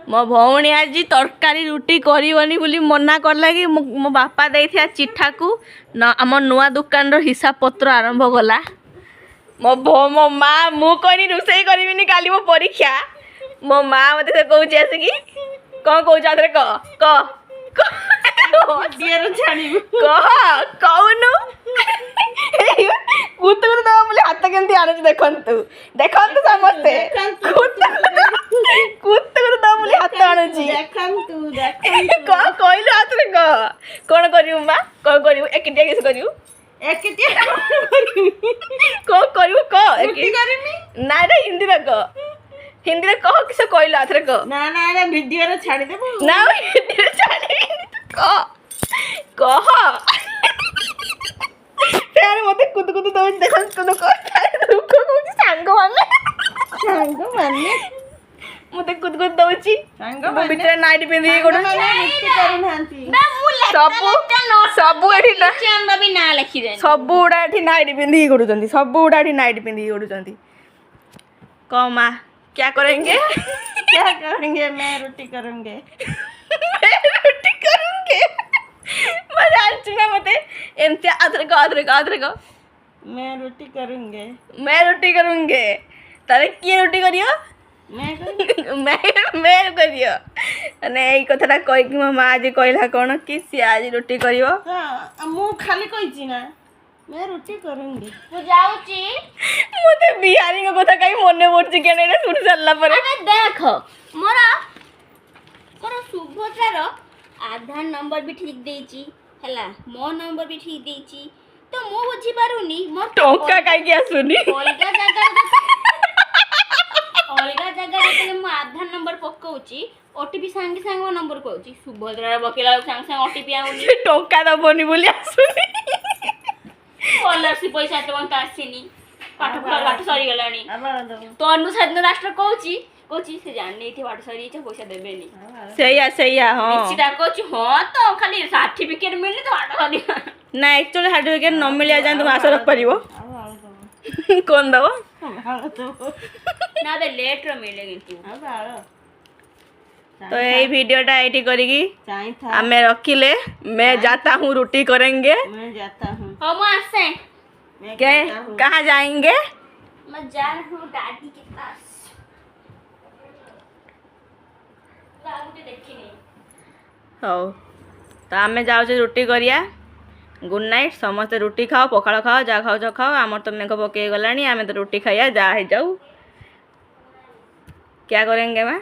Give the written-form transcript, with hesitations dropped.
मो भौणी आज तरकारी रुटी करनी बोली मना करला कि मो बापा देथिया चिठा को न आम नुआ दुकान रो हिसाब पत्र आरंभ गला मो माँ मु कहनी रोषे करी काली मो परीक्षा मो माँ मत कहूँ आसिकी कौन कहूँ आधे कह कहूनु कुतु दबा बोले हाथ केमती आनु देखु देखु समस्ते कुतु दबा बोले हाथ आणुची कह कहलु हाथ रे कह कौन करियो माँ कौन करियो एकटिया किस करियो कौन करियो कह ना रे हिंदी रे कह किस कहलु हाथ रे कह ना ना रे वीडियो रे छाड़ी देबो ना वीडियो छाड़ी कह यार मते कुद दो देखन तनो कह रुको को सांग माने मते कुद दउची मो बिटर नाइट पिंदी गोड सब एठी चंदा भी ना लिखि दे सब उडा एठी नाइट पिंदी गोडुचंती सब उडा एठी नाइट पिंदी गोडुचंती क मां क्या करेंगे मैं रोटी करूंगे मैं जानती ना मते एमते आधरे को मैं रोटी करूंगे तारे किए रोटी करियो मैं करियो ने एई कथाटा कहि कि मो मां आज कहला कोन कि सी आज रोटी करियो हां मु खाली कहिची ना मैं रोटी करूंगी तू जाउची मते बिहारी को कथा कहि मने पड़छि के ने सुन सल्ला परे अरे देख मोरा सुभद्रार आधार नंबर भी ठीक देची हला मो नंबर भी ठीक देची तो मो बुझी पारुनी मो टोका काई के सुनी अलगा जगह जेतले मो आधार नंबर पकाउची ओटीपी संगे संगे नंबर कहउची सुभद्रार बकेला संगे संगे ओटीपी आउनी टोका दबनी बोली आसुनी स्कॉलरशिप पैसा तो बंत आसीनी पाठ पाठ सरी गलानी तो अनुसार राष्ट्र कहउची से जाननी थी पाठ सरी छ पैसा देबेनी सैया हां निश्चित कहउची हां तो खाली सर्टिफिकेट मिलनी तो पाठ सरी ना एक्चुअली सर्टिफिकेट न मिलिया जान तुम आशा रख परिबो कौन दबो ना दे लेट रो मिले किंतु तो यही वीडियोटा एटी करेगी हमें रखिले मैं जाता हूँ रोटी करेंगे मैं जाता हूँ हम आसे क्या कहाँ जाएंगे मैं जा रहा हूँ दादी के पास दादी देखी नहीं हो तो आम जाऊे रुटी करिया गुड नाइट समस्ते रुटी खाओ पखाड़ खाओ जा खाओ खाओ आमर तो मेघ पके गला आम तो रुटी खाइया जा जाऊ क्या करेंगे माँ